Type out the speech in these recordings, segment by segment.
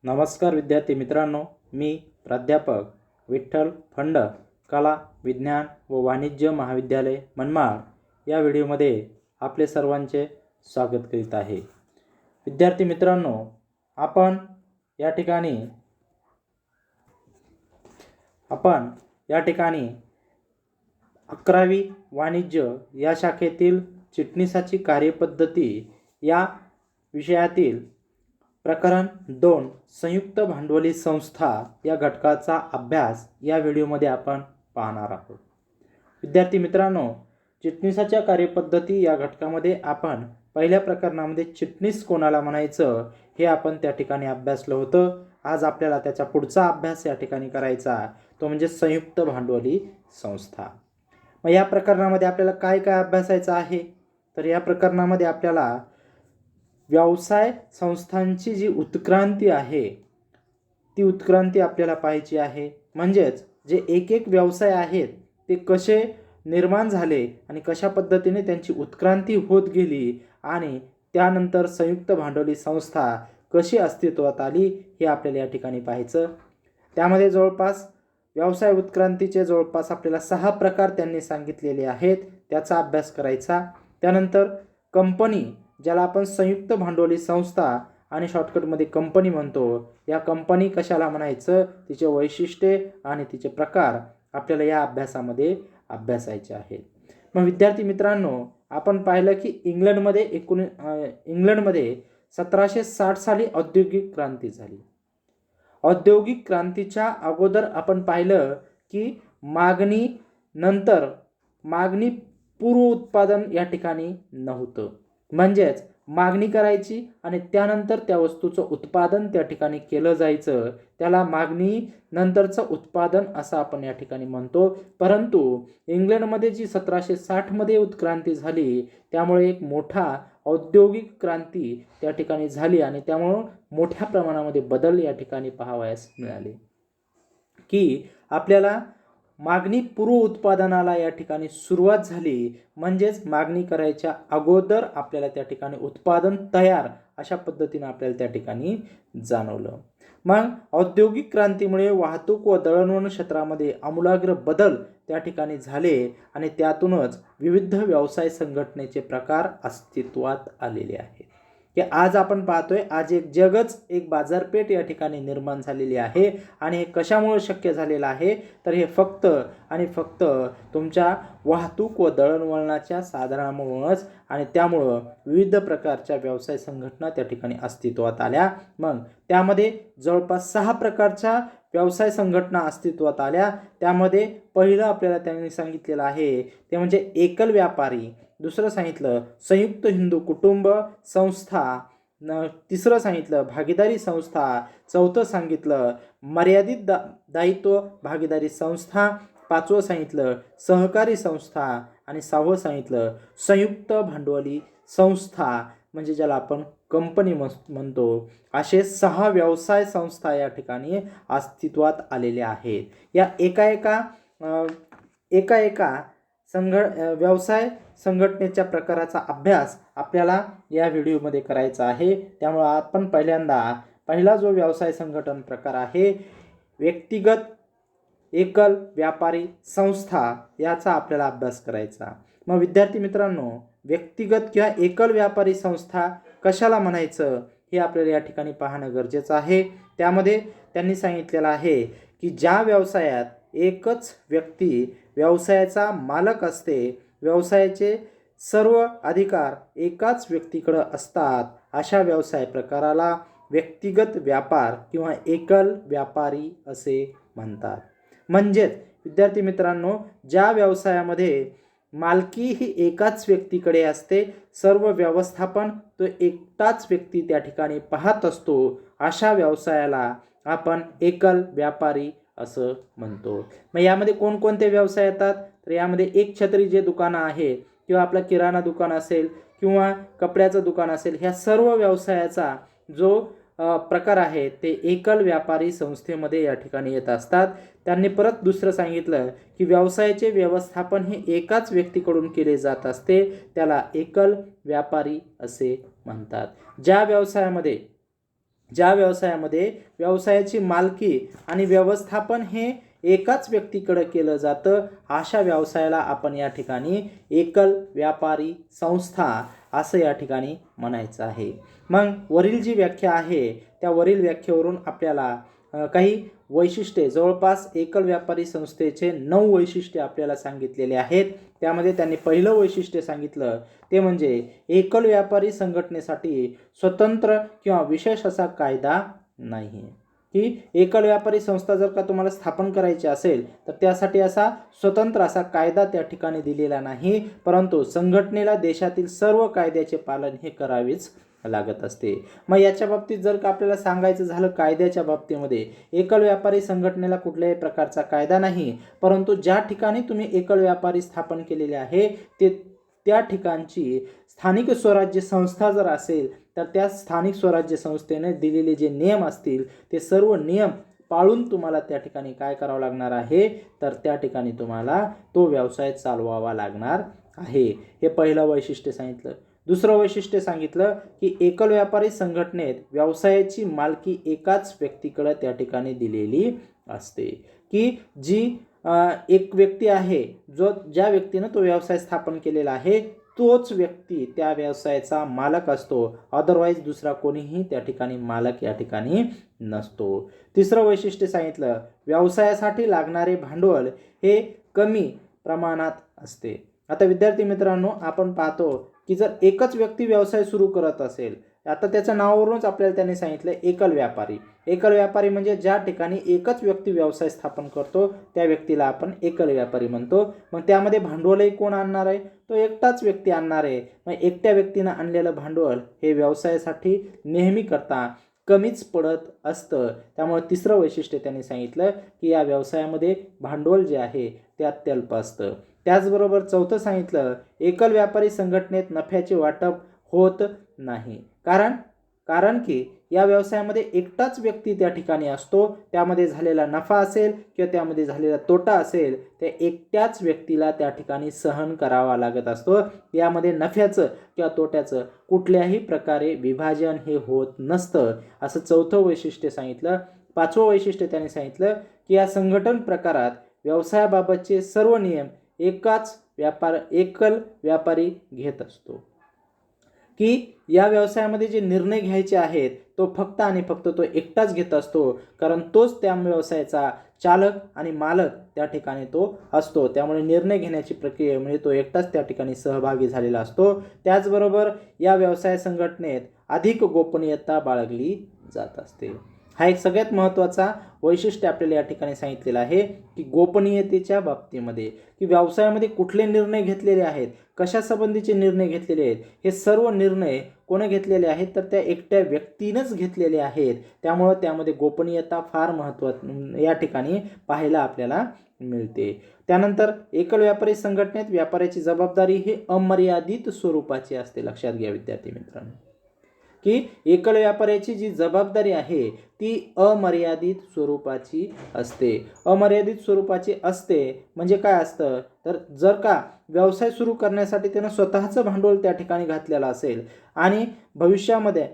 नमस्कार विद्यार्थी मित्रांनो, मी प्राध्यापक विठ्ठल फंड, कला विज्ञान व वाणिज्य महाविद्यालय मनमाड या व्हिडिओमध्ये आपले सर्वांचे स्वागत करीत आहे। विद्यार्थी मित्रांनो, आपण या ठिकाणी 11वी वाणिज्य या शाखेतील चिटणीसाची कार्यपद्धती या विषयातील प्रकरण 2 संयुक्त भांडवली संस्था या घटकाचा अभ्यास या व्हिडिओमध्ये आपण पाहणार आहोत। विद्यार्थी मित्रांनो, चिटणीसाच्या कार्यपद्धती या घटकामध्ये आपण पहिल्या प्रकरणामध्ये चिटणीस कोणाला म्हणायचं हे आपण त्या ठिकाणी अभ्यासलं होतं। आज आपल्याला त्याचा पुढचा अभ्यास या ठिकाणी करायचा, तो म्हणजे संयुक्त भांडवली संस्था। मग या प्रकरणामध्ये आपल्याला काय काय अभ्यासायचं आहे, तर या प्रकरणामध्ये आपल्याला व्यवसाय संस्थांची जी उत्क्रांती आहे ती उत्क्रांती आपल्याला पाहायची आहे। म्हणजेच जे एक एक व्यवसाय आहेत ते कसे निर्माण झाले आणि कशा पद्धतीने त्यांची उत्क्रांती होत गेली आणि त्यानंतर संयुक्त भांडवली संस्था कशी अस्तित्वात आली हे आपल्याला या ठिकाणी पाहायचं। त्यामध्ये जवळपास व्यवसाय उत्क्रांतीचे जवळपास आपल्याला 6 प्रकार त्यांनी सांगितलेले आहेत, त्याचा अभ्यास करायचा। त्यानंतर कंपनी, ज्याला आपण संयुक्त भांडवली संस्था आणि शॉर्टकटमध्ये कंपनी म्हणतो, या कंपनी कशाला म्हणायचं, तिचे वैशिष्ट्ये आणि तिचे प्रकार आपल्याला या अभ्यासामध्ये अभ्यासायचे आहेत। मग विद्यार्थी मित्रांनो, आपण पाहिलं की इंग्लंडमध्ये 1760 साली औद्योगिक क्रांती झाली। औद्योगिक क्रांतीच्या अगोदर आपण पाहिलं की मागणी पूर्व उत्पादन या ठिकाणी नव्हतं। म्हणजेच मागणी करायची आणि त्यानंतर त्या वस्तूचं उत्पादन त्या ठिकाणी केलं जायचं, त्याला मागणी नंतरचं उत्पादन असं आपण या ठिकाणी म्हणतो। परंतु इंग्लंडमध्ये जी 1760 मध्ये उत्क्रांती झाली, त्यामुळे एक मोठा औद्योगिक क्रांती त्या ठिकाणी झाली आणि त्यामुळे मोठ्या प्रमाणामध्ये बदल या ठिकाणी पाहावयास मिळाले की आपल्याला मागणी पूर्व उत्पादनाला या ठिकाणी सुरुवात झाली। म्हणजेच मागणी करायच्या अगोदर आपल्याला त्या ठिकाणी उत्पादन तयार अशा पद्धतीने आपल्याला त्या ठिकाणी जाणवलं। मग औद्योगिक क्रांतीमुळे वाहतूक व दळणवळण क्षेत्रामध्ये आमूलाग्र बदल त्या ठिकाणी झाले आणि त्यातूनच विविध व्यवसाय संघटनेचे प्रकार अस्तित्वात आलेले आहेत। की आज आपण पाहतोय, आज एक बाजारपेठ या ठिकाणी निर्माण झालेली आहे आणि हे कशामुळे शक्य झालेलं आहे, तर हे फक्त आणि फक्त तुमच्या वाहतूक व दळणवळणाच्या साधनामुळेच आणि त्यामुळं विविध प्रकारच्या व्यवसाय संघटना त्या ठिकाणी अस्तित्वात आल्या। मग त्यामध्ये जवळपास 6 प्रकारच्या व्यवसाय संघटना अस्तित्वात आल्या। त्यामध्ये पहिलं आपल्याला त्यांनी सांगितलेलं आहे ते म्हणजे एकल व्यापारी, दुसरं सांगितलं संयुक्त हिंदू कुटुंब संस्था, तिसरं सांगितलं भागीदारी संस्था, चौथं सांगितलं मर्यादित दायित्व भागीदारी संस्था, 5वं सांगितलं सहकारी संस्था आणि 6वं सांगितलं संयुक्त भांडवली संस्था, म्हणजे ज्याला आपण कंपनी म्हणतो। असे 6 व्यवसाय संस्था या ठिकाणी अस्तित्वात आलेल्या आहेत। या एका व्यवसाय संघटनेच्या प्रकाराचा अभ्यास आपल्याला या व्हिडिओमध्ये करायचा आहे। त्यामुळे आपण पहिला जो व्यवसाय संघटन प्रकार आहे व्यक्तिगत एकल व्यापारी संस्था, याचा आपल्याला अभ्यास करायचा। मग विद्यार्थी मित्रांनो, व्यक्तिगत किंवा एकल व्यापारी संस्था कशाला म्हणायचं हे आपल्याला या ठिकाणी पाहणं गरजेचं आहे। त्यामध्ये त्यांनी सांगितलेलं आहे की ज्या व्यवसायात एकच व्यक्ती व्यवसायाचा मालक असते, व्यवसायाचे सर्व अधिकार एकाच व्यक्तीकडे असतात, अशा व्यवसाय प्रकाराला व्यक्तिगत व्यापार किंवा एकल व्यापारी असे म्हणतात। म्हणजेच विद्यार्थी मित्रांनो, ज्या व्यवसायामध्ये मालकी ही एकाच व्यक्तीकडे असते, सर्व व्यवस्थापन तो एकटाच व्यक्ती त्या ठिकाणी पाहत असतो, अशा व्यवसायाला आपण एकल व्यापारी असं म्हणतो। मग यामध्ये कोणकोणते व्यवसाय येतात, तर यामध्ये एक छत्री जे दुकानं आहेत किंवा आपलं किराणा दुकान असेल किंवा कपड्याचं दुकान असेल, ह्या सर्व व्यवसायाचा जो प्रकार आहे ते एकल व्यापारी संस्थेमध्ये या ठिकाणी येत असतात। त्यांनी परत दुसरं सांगितलं की व्यवसायाचे व्यवस्थापन हे एकाच व्यक्तीकडून केले जात असते, त्याला एकल व्यापारी असे म्हणतात। ज्या व्यवसायामध्ये ज्या व्यवसायामध्ये व्यवसायाची मालकी आणि व्यवस्थापन हे एकाच व्यक्तीकडे केलं जातं, अशा व्यवसायाला आपण या ठिकाणी एकल व्यापारी संस्था असं या ठिकाणी म्हणायचं आहे. मग वरील जी व्याख्या आहे त्या वरील व्याख्येवरून आपल्याला काही वैशिष्ट्ये, जवळपास एकल व्यापारी संस्थेचे 9 वैशिष्ट्ये आपल्याला सांगितलेले आहेत. त्यामध्ये त्यांनी पहिलं वैशिष्ट्य सांगितलं ते म्हणजे एकल व्यापारी संघटनेसाठी स्वतंत्र किंवा विशेष असा कायदा नाही. की एकल व्यापारी संस्था जर का तुम्हाला स्थापन करायची असेल तर त्यासाठी असा स्वतंत्र असा कायदा त्या ठिकाणी दिलेला नाही, परंतु संघटनेला देशातील सर्व कायद्याचे पालन हे करावेच लागत असते. मग याच्या बाबतीत जर का आपल्याला सांगायचं झालं कायद्याच्या बाबतीमध्ये, एकल व्यापारी संघटनेला कुठल्याही प्रकारचा कायदा नाही, परंतु ज्या ठिकाणी तुम्ही एकल व्यापारी स्थापन केलेले आहे ते त्या ठिकाणची स्थानिक स्वराज्य संस्था जर असेल तर त्या स्थानिक स्वराज्य संस्थेने दिलेले जे नियम असतील ते सर्व नियम पाळून तुम्हाला त्या ठिकाणी काय करावं लागणार आहे, तर त्या ठिकाणी तुम्हाला तो व्यवसाय चालवावा लागणार आहे. हे पहिलं वैशिष्ट्य सांगितलं. दुसरं वैशिष्ट्य सांगितलं की एकल व्यापारी संघटनेत व्यवसायाची मालकी एकाच व्यक्तीकडे त्या ठिकाणी दिलेली असते. की जी एक व्यक्ती आहे, ज्या व्यक्तीनं तो व्यवसाय स्थापन केलेला आहे तोच व्यक्ती त्या व्यवसायाचा मालक असतो, अदरवाईज दुसरा कोणीही त्या ठिकाणी मालक या ठिकाणी नसतो. तिसरं वैशिष्ट्य सांगितलं, व्यवसायासाठी लागणारे भांडवल हे कमी प्रमाणात असते. आता विद्यार्थी मित्रांनो, आपण पाहतो की जर एकच व्यक्ती व्यवसाय सुरू करत असेल, आता त्याच्या नावावरूनच आपल्याला त्यांनी सांगितलं एकल व्यापारी. एकल व्यापारी म्हणजे ज्या ठिकाणी एकच व्यक्ती व्यवसाय स्थापन करतो त्या व्यक्तीला आपण एकल व्यापारी म्हणतो. मग त्यामध्ये भांडवलही कोण आणणार आहे, तो एकटाच व्यक्ती आणणार आहे. मग एकट्या व्यक्तीनं आणलेलं भांडवल हे व्यवसायासाठी नेहमी करता कमीच पडत असतं. त्यामुळे तिसरं वैशिष्ट्य त्यांनी सांगितलं की या व्यवसायामध्ये भांडवल जे आहे ते अत्यल्प असतं. त्याचबरोबर चौथं सांगितलं, एकल व्यापारी संघटनेत नफ्याचे वाटप होत नाही. कारण की या व्यवसायामध्ये एकटाच व्यक्ती त्या ठिकाणी असतो. त्यामध्ये झालेला नफा असेल किंवा त्यामध्ये झालेला तोटा असेल त्या एकट्याच व्यक्तीला त्या ठिकाणी सहन करावा लागत असतो. यामध्ये नफ्याचं किंवा तोट्याचं कुठल्याही प्रकारे विभाजन हे होत नसतं, असं चौथं वैशिष्ट्य सांगितलं. पाचवं वैशिष्ट्य त्यांनी सांगितलं की या संघटन प्रकारात व्यवसायाबाबतचे सर्व नियम एकल व्यापारी घेत असतो. की या व्यवसायामध्ये जे निर्णय घ्यायचे आहेत तो फक्त आणि फक्त तो एकटाच घेत असतो, कारण तोच त्या व्यवसायाचा चालक आणि मालक त्या ठिकाणी तो असतो. त्यामुळे निर्णय घेण्याची प्रक्रियेमध्ये तो एकटाच त्या ठिकाणी सहभागी झालेला असतो. त्याचबरोबर या व्यवसाय संघटनेत अधिक गोपनीयता बाळगली जात असते. हा एक सगळ्यात महत्त्वाचा वैशिष्ट्य आपल्याला या ठिकाणी सांगितलेलं आहे की गोपनीयतेच्या बाबतीमध्ये की व्यवसायामध्ये कुठले निर्णय घेतलेले आहेत, कशा संबंधीचे निर्णय घेतलेले आहेत, हे सर्व निर्णय कोणी घेतलेले आहेत तर त्या एकट्या व्यक्तीनंच घेतलेले आहेत. त्यामुळं त्यामध्ये गोपनीयता फार महत्त्वाची या ठिकाणी पाहायला आपल्याला मिळते. त्यानंतर एकल व्यापारी संघटनेत व्यापाऱ्याची जबाबदारी ही अमर्यादित स्वरूपाची असते. लक्षात घ्या विद्यार्थी मित्रांनो की एकल व्यापाऱ्याची जी जबाबदारी आहे ती अमर्यादित स्वरूपाची असते. अमर्यादित स्वरूपाची असते म्हणजे काय असतं, तर जर का व्यवसाय सुरू करण्यासाठी त्यानं स्वतःचं भांडवल त्या ठिकाणी घातलेलं असेल आणि भविष्यामध्ये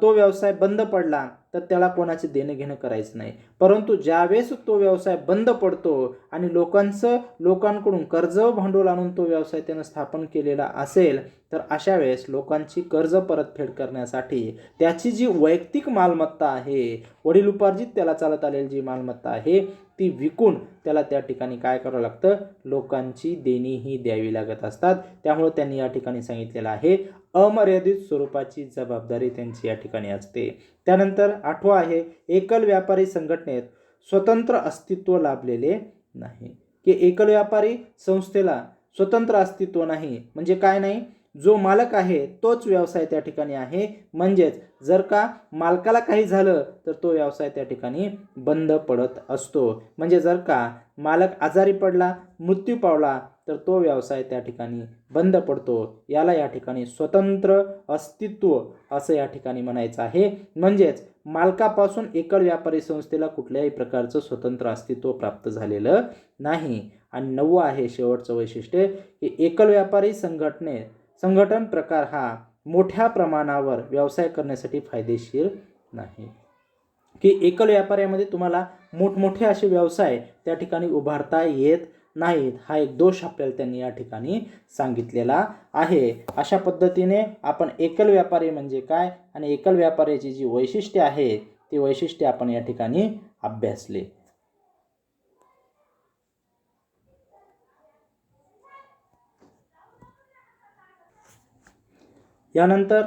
तो व्यवसाय बंद पडला तर त्याला कोणाचे देणं घेणं करायचं नाही. परंतु ज्यावेळेस तो व्यवसाय बंद पडतो आणि लोकांकडून कर्ज भांडवल आणून तो व्यवसाय त्यानं स्थापन केलेला असेल तर अशा वेळेस लोकांची कर्ज परतफेड करण्यासाठी त्याची जी वैयक्तिक मालमत्ता आहे, वडिलोपार्जित त्याला चालत आलेली जी मालमत्ता आहे ती विकून त्याला त्या ठिकाणी काय करावं लागतं, लोकांची देणीही द्यावी लागत असतात. त्यामुळे त्यांनी या ठिकाणी सांगितलेलं आहे अमर्यादित स्वरूपाची जबाबदारी त्यांची या ठिकाणी असते. त्यानंतर आठवा आहे, एकल व्यापारी संघटनेत स्वतंत्र अस्तित्व लाभलेले नाही. की एकल व्यापारी संस्थेला स्वतंत्र अस्तित्व नाही म्हणजे काय नाही, जो मालक आहे तोच व्यवसाय त्या ठिकाणी आहे. म्हणजेच जर का मालकाला काही झालं तर तो व्यवसाय त्या ठिकाणी बंद पडत असतो. म्हणजे जर का मालक आजारी पडला, मृत्यू पावला तर तो व्यवसाय त्या ठिकाणी बंद पडतो. याला या ठिकाणी स्वतंत्र अस्तित्व असं या ठिकाणी म्हणायचं आहे. म्हणजेच मालकापासून एकल व्यापारी संस्थेला कुठल्याही प्रकारचं स्वतंत्र अस्तित्व प्राप्त झालेलं नाही. आणि 9वं आहे शेवटचं वैशिष्ट्य की एकल व्यापारी संघटन प्रकार हा मोठ्या प्रमाणावर व्यवसाय करण्यासाठी फायदेशीर नाही. की एकल व्यापाऱ्यामध्ये तुम्हाला मोठमोठे असे व्यवसाय त्या ठिकाणी उभारता येत नाहीत, हा एक दोष आपल्याला त्यांनी या ठिकाणी सांगितलेला आहे. अशा पद्धतीने आपण एकल व्यापारी म्हणजे काय आणि एकल व्यापाऱ्याची जी वैशिष्ट्ये आहेत ती वैशिष्ट्ये आपण या ठिकाणी अभ्यासले. यानंतर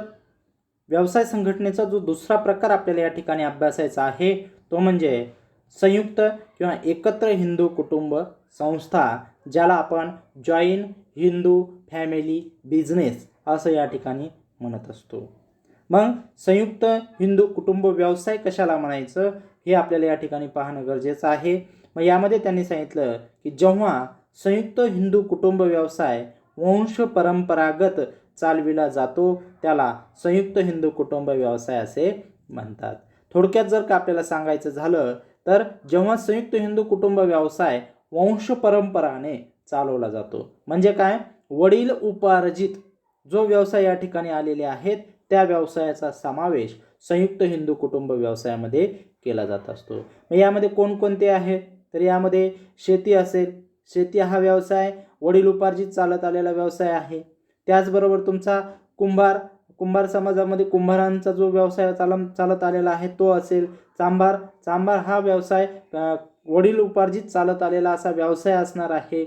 व्यवसाय संघटनेचा जो दुसरा प्रकार आपल्याला या ठिकाणी अभ्यासायचा आहे तो म्हणजे संयुक्त किंवा एकत्र हिंदू कुटुंब संस्था, ज्याला आपण जॉईंट हिंदू फॅमिली बिझनेस असं या ठिकाणी म्हणत असतो. मग संयुक्त हिंदू कुटुंब व्यवसाय कशाला म्हणायचं हे आपल्याला या ठिकाणी पाहणं गरजेचं आहे. मग यामध्ये त्यांनी सांगितलं की जेव्हा संयुक्त हिंदू कुटुंब व्यवसाय वंश परंपरागत चालविला जातो त्याला संयुक्त हिंदू कुटुंब व्यवसाय असे म्हणतात. थोडक्यात जर का आपल्याला सांगायचं झालं तर जेव्हा संयुक्त हिंदू कुटुंब व्यवसाय वंश परंपराने चालवला जातो म्हणजे काय, वडील उपार्जित जो व्यवसाय या ठिकाणी आलेले आहेत त्या व्यवसायाचा समावेश संयुक्त हिंदू कुटुंब व्यवसायामध्ये केला जात असतो. मग यामध्ये कोणकोणते आहेत तर यामध्ये शेती असेल, शेती हा व्यवसाय वडील उपार्जित चालत आलेला व्यवसाय आहे. त्याचबरोबर तुमचा कुंभार समाजामध्ये कुंभारांचा जो व्यवसाय चालत आलेला आहे तो असेल. चांभार हा व्यवसाय वडील उपार्जित चालत आलेला असा व्यवसाय असणार आहे.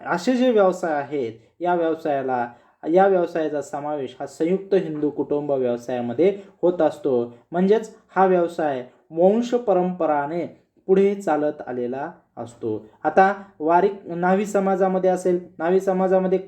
असे जे व्यवसाय आहेत या व्यवसायाचा समावेश हा संयुक्त हिंदू कुटुंब व्यवसायामध्ये होत असतो. म्हणजेच हा व्यवसाय वंश परंपराने पुढे चालत आलेला असतो. आता न्हावी समाजामध्ये असेल, न्हावी समाजामध्ये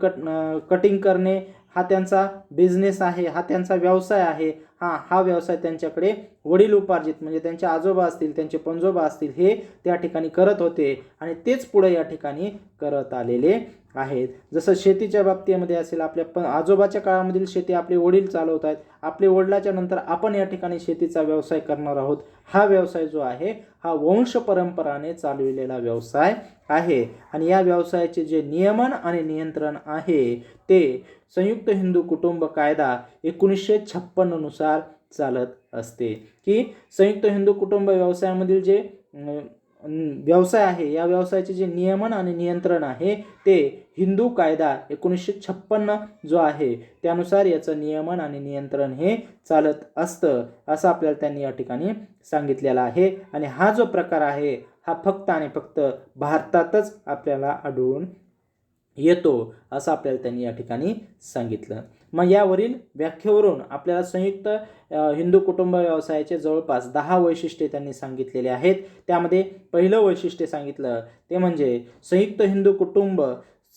कटिंग करणे हा त्यांचा बिझनेस आहे, हा त्यांचा व्यवसाय आहे. हा व्यवसाय त्यांच्याकडे वडील उपार्जित म्हणजे त्यांचे आजोबा असतील, त्यांचे पणजोबा असतील हे त्या ठिकाणी करत होते आणि तेच पुढे या ठिकाणी करत आलेले आहेत. जसं शेतीच्या बाबतीमध्ये असेल, आपल्या आजोबाच्या काळामधील शेती आपले वडील चालवत आहेत, आपले वडिलाच्या नंतर आपण या ठिकाणी शेतीचा व्यवसाय करणार आहोत. हा व्यवसाय जो आहे हा वंश परंपराने चालविलेला व्यवसाय आहे आणि या व्यवसायाचे जे नियमन आणि नियंत्रण आहे ते संयुक्त हिंदू कुटुंब कायदा 1956 नुसार चालत असते. की संयुक्त हिंदू कुटुंब व्यवसायामधील जे व्यवसाय आहे या व्यवसायाचे जे नियमन आणि नियंत्रण आहे ते हिंदू कायदा 1956 जो आहे त्यानुसार याचं नियमन आणि नियंत्रण हे चालत असतं असं आपल्याला त्यांनी या ठिकाणी सांगितलेलं आहे. आणि हा जो प्रकार आहे हा फक्त आणि फक्त भारतातच आपल्याला आढळून येतो असं आपल्याला त्यांनी या ठिकाणी सांगितलं. मग यावरील व्याख्येवरून आपल्याला संयुक्त हिंदू कुटुंब व्यवसायाचे जवळपास 10 वैशिष्ट्ये त्यांनी सांगितलेले आहेत. त्यामध्ये पहिलं वैशिष्ट्य सांगितलं ते म्हणजे संयुक्त हिंदू कुटुंब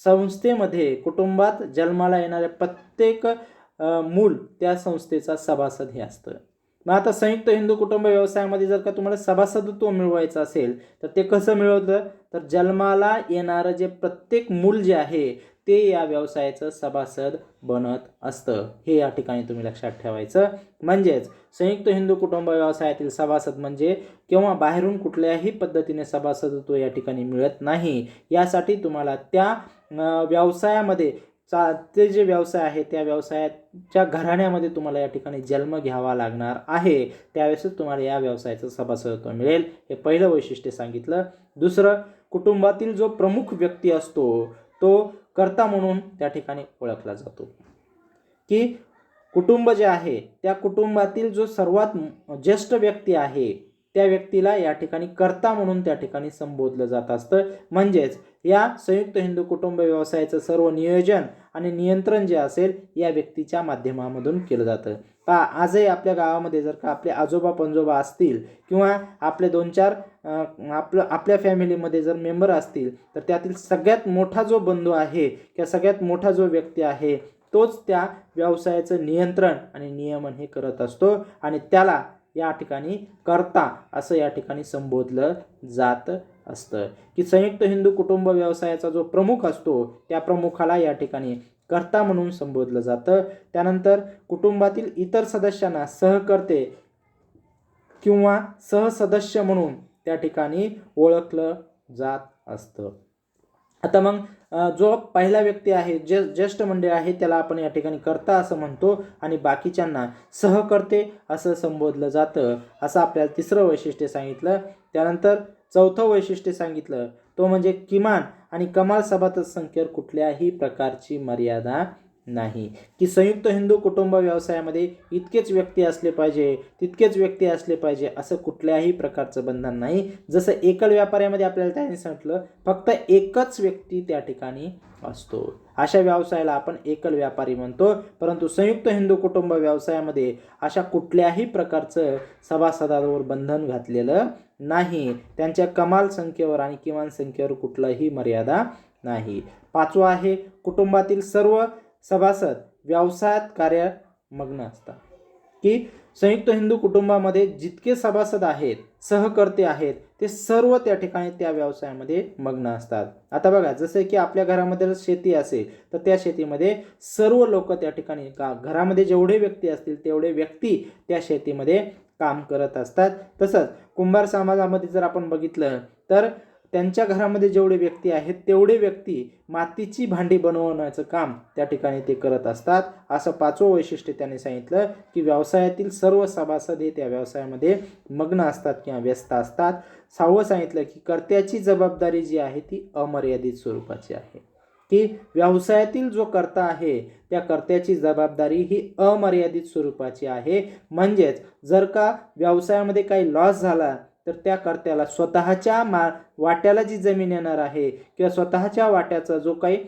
संस्थेमध्ये कुटुंबात जन्माला येणाऱ्या प्रत्येक मूल त्या संस्थेचा सभासद हे असतं. मग आता संयुक्त हिंदू कुटुंब व्यवसायामध्ये जर का तुम्हाला सभासदत्व मिळवायचं असेल तर ते कसं मिळवतं तर जन्माला येणारं जे प्रत्येक मूल जे आहे ते या व्यवसायाचं सभासद बनत असतं. हे या ठिकाणी तुम्ही लक्षात ठेवायचं. म्हणजेच संयुक्त हिंदू कुटुंब व्यवसायातील सभासद म्हणजे किंवा बाहेरून कुठल्याही पद्धतीने सभासदत्व या ठिकाणी मिळत नाही. यासाठी तुम्हाला त्या व्यवसायामध्ये ते जे व्यवसाय आहे त्या व्यवसायाच्या घराण्यामध्ये तुम्हाला या ठिकाणी जन्म घ्यावा लागणार आहे. त्यावेळेसच तुम्हाला या व्यवसायाचं सभासदत्व मिळेल. हे पहिलं वैशिष्ट्य सांगितलं. दुसरं, कुटुंबातील जो प्रमुख व्यक्ती असतो तो कर्ता म्हणून त्या ठिकाणी ओळखला जातो. की कुटुंब जे आहे त्या कुटुंबातील जो सर्वात ज्येष्ठ व्यक्ती आहे त्या व्यक्तीला या ठिकाणी कर्ता म्हणून त्या ठिकाणी संबोधलं जात असतं. म्हणजेच या संयुक्त हिंदू कुटुंब व्यवसायाचं सर्व नियोजन आणि नियंत्रण जे असेल या व्यक्तीच्या माध्यमामधून केलं जातं. आजही आपल्या गावामध्ये जर का आपले आजोबा पणजोबा असतील किंवा आपले 2-4 आपल्या फॅमिलीमध्ये जर मेंबर असतील तर त्यातील सगळ्यात मोठा जो बंधू आहे किंवा सगळ्यात मोठा जो व्यक्ती आहे तोच त्या व्यवसायाचं नियंत्रण आणि नियमन हे करत असतो आणि त्याला या ठिकाणी कर्ता असं या ठिकाणी संबोधलं जात असतं. की संयुक्त हिंदू कुटुंब व्यवसायाचा जो प्रमुख असतो त्या प्रमुखाला या ठिकाणी कर्ता म्हणून संबोधलं जातं. त्यानंतर कुटुंबातील इतर सदस्यांना सहकर्ते किंवा सहसदस्य म्हणून त्या ठिकाणी ओळखलं जात असतं. आता मग जो पहिला व्यक्ती आहे, ज्येष्ठ मंडळी आहे, त्याला आपण या ठिकाणी कर्ता असं म्हणतो आणि बाकीच्यांना सहकर्ते असं संबोधलं जातं, असं आपल्याला तिसरं वैशिष्ट्य सांगितलं. त्यानंतर चौथं वैशिष्ट्य सांगितलं, तो म्हणजे किमान आणि कमाल सभासद संख्येवर कुठल्याही प्रकारची मर्यादा नाही, की संयुक्त हिंदू कुटुंब व्यवसायामध्ये इतकेच व्यक्ती असले पाहिजे, तितकेच व्यक्ती असले पाहिजे, असं कुठल्याही प्रकारचं बंधन नाही. जसं एकल व्यापाऱ्यामध्ये आपल्याला त्यांनी सांगितलं फक्त एकच व्यक्ती त्या ठिकाणी असतो, अशा व्यवसायाला आपण एकल व्यापारी म्हणतो. परंतु संयुक्त हिंदू कुटुंब व्यवसायामध्ये अशा कुठल्याही प्रकारचं सभासदांवर बंधन घातलेलं नाही, त्यांच्या कमाल संख्येवर आणि किमान संख्येवर कुठलाही मर्यादा नाही. पाचवा आहे, कुटुंबातील सर्व सभासद व्यवसायात कार्यमग्न असतात, की संयुक्त हिंदू कुटुंबामध्ये जितके सभासद आहेत, सहकर्ते आहेत, ते सर्व त्या ठिकाणी त्या व्यवसायामध्ये मग्न असतात. आता बघा, जसं की आपल्या घरामध्ये शेती असेल तर त्या शेतीमध्ये सर्व लोक त्या ठिकाणी घरामध्ये जेवढे व्यक्ती असतील तेवढे व्यक्ती त्या शेतीमध्ये काम करत असतात. तसंच कुंभार समाजामध्ये जर आपण बघितलं तर त्यांच्या घरामध्ये जेवढे व्यक्ती आहेत तेवढे व्यक्ती मातीची भांडी बनवण्याचं काम त्या ठिकाणी ते करत असतात. असं पाचवं वैशिष्ट्य त्यांनी सांगितलं, की व्यवसायातील सर्व सभासद हे त्या व्यवसायामध्ये मग्न असतात किंवा व्यस्त असतात. सहावं सांगितलं, की कर्त्याची जबाबदारी जी आहे ती अमर्यादित स्वरूपाची आहे, की व्यवसायातील जो कर्ता आहे त्या कर्त्याची जबाबदारी ही अमर्यादित स्वरूपाची आहे. म्हणजेच जर का व्यवसायामध्ये काही लॉस झाला तर त्या कर्त्याला स्वतःच्या वाट्याला जी जमीन येणार आहे किंवा स्वतःच्या वाट्याचा जो काही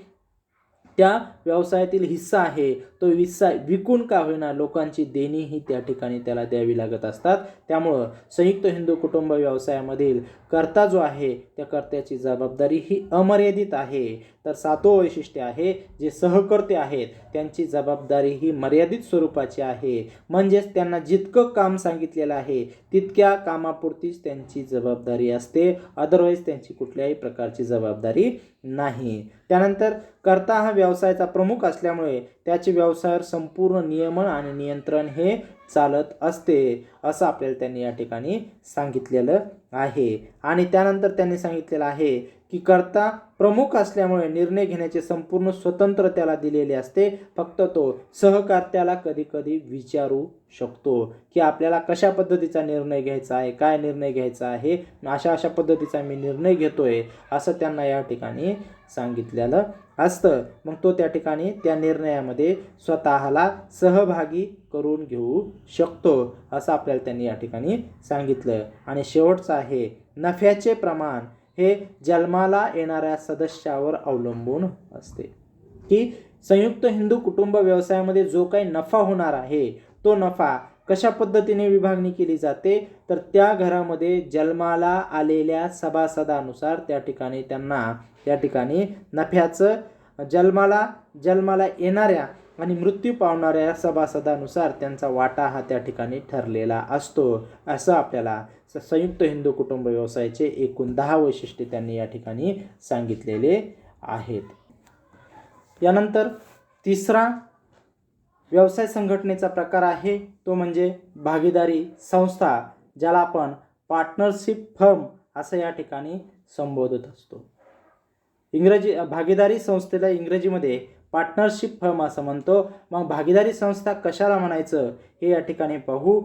त्या व्यवसायातील हिस्सा आहे तो हिस्सा विकून का होईना लोकांची देणी ही त्या ठिकाणी त्याला द्यावी लागत असतात. त्यामुळं संयुक्त हिंदू कुटुंब व्यवसायामधील कर्ता जो आहे त्या कर्त्याची जबाबदारी ही अमर्यादित आहे. तर सातवं वैशिष्ट्य आहे, जे सहकर्ते आहेत त्यांची जबाबदारी ही मर्यादित स्वरूपाची आहे. म्हणजेच त्यांना जितकं काम सांगितलेलं आहे तितक्या कामापुरतीच त्यांची जबाबदारी असते, अदरवाईज त्यांची कुठल्याही प्रकारची जबाबदारी नाही. त्यानंतर कर्ता हा व्यवसायाचा प्रमुख असल्यामुळे त्याचे व्यवसायावर संपूर्ण नियमन आणि नियंत्रण हे चालत असते, असं आपल्याला त्यांनी या ठिकाणी सांगितलेलं आहे. आणि त्यानंतर त्यांनी सांगितलेलं आहे, की कर्ता प्रमुख असल्यामुळे निर्णय घेण्याचे संपूर्ण स्वतंत्र त्याला दिलेले असते. फक्त तो सहकर्त्याला कधी कधी विचारू शकतो, की आपल्याला कशा पद्धतीचा निर्णय घ्यायचा आहे, काय निर्णय घ्यायचा आहे, अशा पद्धतीचा मी निर्णय घेतोय असं त्यांना या ठिकाणी सांगितलेलं असतं. मग तो त्या ठिकाणी त्या निर्णयामध्ये स्वतःला सहभागी करून घेऊ शकतो, असं आपल्याला त्यांनी या ठिकाणी सांगितलं. आणि शेवटचं आहे, नफ्याचे प्रमाण हे जन्माला येणाऱ्या सदस्यावर अवलंबून असते, की संयुक्त हिंदू कुटुंब व्यवसायामध्ये जो काही नफा होणार आहे तो नफा कशा पद्धतीने विभागणी केली जाते, तर त्या घरामध्ये जन्माला आलेल्या सभासदानुसार त्या ठिकाणी त्यांना त्या ठिकाणी नफ्याचं जन्माला येणाऱ्या आणि मृत्यू पावणाऱ्या सभासदानुसार त्यांचा वाटा हा त्या ठिकाणी ठरलेला असतो. असं आपल्याला संयुक्त हिंदू कुटुंब व्यवसायाचे एकूण 10 वैशिष्ट्ये त्यांनी या ठिकाणी सांगितलेले आहेत. यानंतर तिसरा व्यवसाय संघटनेचा प्रकार आहे तो म्हणजे भागीदारी संस्था, ज्याला आपण पार्टनरशिप फर्म असं या ठिकाणी संबोधत असतो. भागीदारी संस्थेला इंग्रजीमध्ये पार्टनरशिप फर्म असं म्हणतो. मग भागीदारी संस्था कशाला म्हणायचं हे या ठिकाणी पाहू.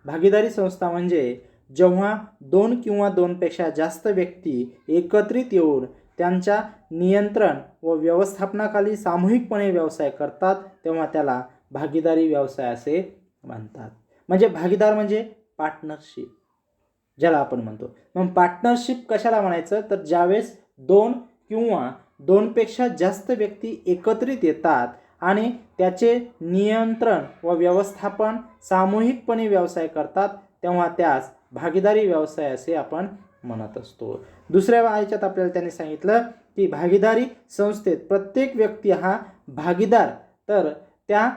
भागीदारी संस्था म्हणजे जेव्हा 2 किंवा 2पेक्षा जास्त व्यक्ती एकत्रित येऊन त्यांच्या नियंत्रण व व्यवस्थापनाखाली सामूहिकपणे व्यवसाय करतात तेव्हा त्याला भागीदारी व्यवसाय असे म्हणतात. म्हणजे भागीदार म्हणजे पार्टनरशिप ज्याला आपण म्हणतो. मग पार्टनरशिप कशाला म्हणायचं, तर ज्यावेळेस 2 किंवा 2पेक्षा जास्त व्यक्ती एकत्रित येतात आणि त्याचे नियंत्रण व व्यवस्थापन सामूहिकपणे व्यवसाय करतात तेव्हा त्यास भागीदारी व्यवसाय असे आपण म्हणत असतो. दुसऱ्या ह्याच्यात आपल्याला त्यांनी सांगितलं, की भागीदारी संस्थेत प्रत्येक व्यक्ती हा भागीदार, तर त्या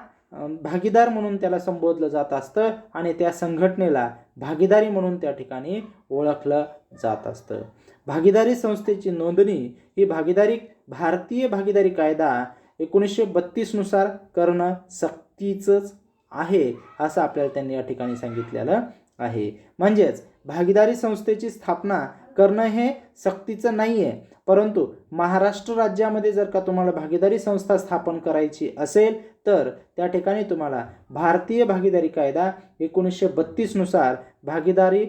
भागीदार म्हणून त्याला संबोधलं जात असतं आणि त्या संघटनेला भागीदारी म्हणून त्या ठिकाणी ओळखलं जात असतं. भागीदारी संस्थेची नोंदणी ही भारतीय भागीदारी कायदा 1932 नुसार करणं सक्तीचंच आहे असं आपल्याला त्यांनी या ठिकाणी सांगितलेलं आहे. म्हणजेच भागीदारी संस्थेची स्थापना करणं हे सक्तीचं नाही आहे, परंतु महाराष्ट्र राज्यामध्ये जर का तुम्हाला भागीदारी संस्था स्थापन करायची असेल तर त्या ठिकाणी तुम्हाला भारतीय भागीदारी कायदा 1932 नुसार भागीदारी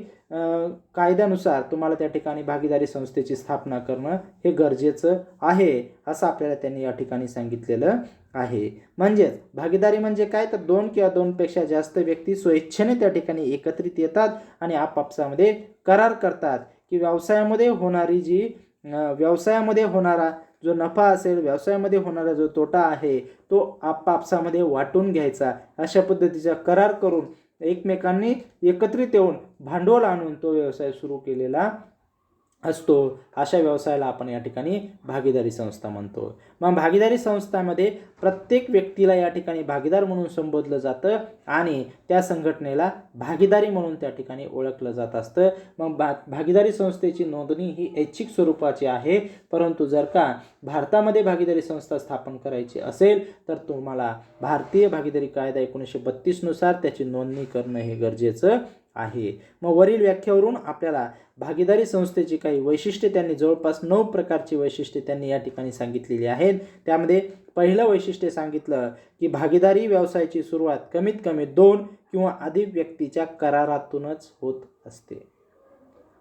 कायद्यानुसार तुम्हाला त्या ठिकाणी भागीदारी संस्थेची स्थापना करणं हे गरजेचं आहे, असं आपल्याला त्यांनी या ठिकाणी सांगितलेलं आहे. म्हणजेच भागीदारी म्हणजे काय, तर 2 किंवा 2 पेक्षा जास्त व्यक्ती स्वेच्छेने त्या ठिकाणी एकत्रित येतात आणि आपापसामध्ये करार करतात की व्यवसायामध्ये होणारा जो नफा असेल, व्यवसायामध्ये होणारा जो तोटा आहे तो आपापसामध्ये वाटून घ्यायचा. अशा पद्धतीचा करार करून एकमेकांनी एकत्रित येऊन भांडवल आणून तो व्यवसाय सुरू केलेला असतो. अशा व्यवसायाला आपण या ठिकाणी भागीदारी संस्था म्हणतो. मग भागीदारी संस्थांमध्ये प्रत्येक व्यक्तीला या ठिकाणी भागीदार म्हणून संबोधलं जातं आणि त्या संघटनेला भागीदारी म्हणून त्या ठिकाणी ओळखलं जात असतं. मग भागीदारी संस्थेची नोंदणी ही ऐच्छिक स्वरूपाची आहे, परंतु जर का भारतामध्ये भागीदारी संस्था स्थापन करायची असेल तर तुम्हाला भारतीय भागीदारी कायदा 1932 नुसार त्याची नोंदणी करणं हे गरजेचं आहे. मग वरील व्याख्येवरून आपल्याला भागीदारी संस्थेची काही वैशिष्ट्ये त्यांनी जवळपास 9 प्रकारची वैशिष्ट्ये त्यांनी या ठिकाणी सांगितलेली आहेत. त्यामध्ये पहिलं वैशिष्ट्य सांगितलं की भागीदारी व्यवसायाची सुरुवात कमीत कमी 2 किंवा अधिक व्यक्तीच्या करारातूनच होत असते.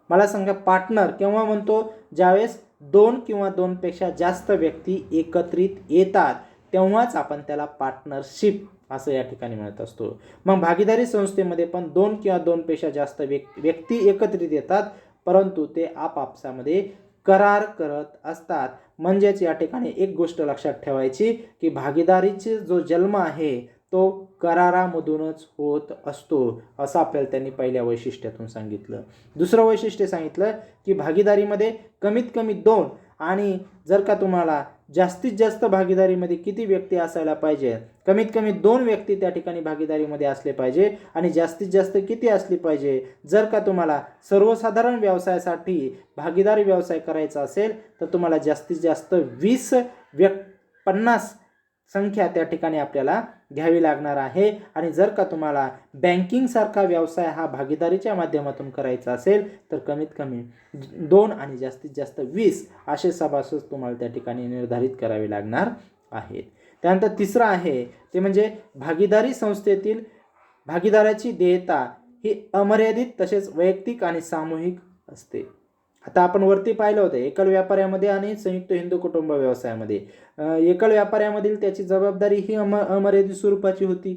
मला सांगा, पार्टनर केव्हा म्हणतो, ज्यावेळेस 2 किंवा 2 पेक्षा जास्त व्यक्ती एकत्रित येतात तेव्हाच आपण त्याला पार्टनरशिप असं या ठिकाणी म्हणत असतो. मग भागीदारी संस्थेमध्ये पण 2 किंवा 2 पेक्षा जास्त व्यक्ती एकत्रित येतात, परंतु ते आपापसामध्ये करार करत असतात. म्हणजेच या ठिकाणी एक गोष्ट लक्षात ठेवायची की भागीदारीचा जो जन्म आहे तो करारामधूनच होत असतो, असं आपल्याला त्यांनी पहिल्या वैशिष्ट्यातून सांगितलं. दुसरं वैशिष्ट्य सांगितलं की भागीदारीमध्ये कमीत कमी 2 आणि जर का तुम्हाला जास्तीत जास्त भागीदारीमध्ये किती व्यक्ती असायला पाहिजे, कमीत कमी 2 व्यक्ती त्या ठिकाणी भागीदारीमध्ये असले पाहिजे आणि जास्तीत जास्त किती असली पाहिजे, जर का तुम्हाला सर्वसाधारण व्यवसायासाठी भागीदारी व्यवसाय करायचा असेल तर तुम्हाला जास्तीत जास्त 50 संख्या त्या ठिकाणी आपल्याला घ्यावी लागणार आहे. आणि जर का तुम्हाला बँकिंग सारखा व्यवसाय हा भागीदारीच्या माध्यमातून करायचा असेल तर कमीत कमी 2 आणि जास्तीत जास्त 20 असे सभासद तुम्हाला त्या ठिकाणी निर्धारित करावे लागणार आहेत. त्यानंतर तिसरं आहे ते म्हणजे भागीदारी संस्थेतील भागीदाराची देयता ही अमर्यादित तसेच वैयक्तिक आणि सामूहिक असते. आता आपण वरती पाहिलं होतं एकल व्यापाऱ्यामध्ये आणि संयुक्त हिंदू कुटुंब व्यवसायामध्ये. एकल व्यापाऱ्यामधील त्याची जबाबदारी ही अमर्यादित स्वरूपाची होती.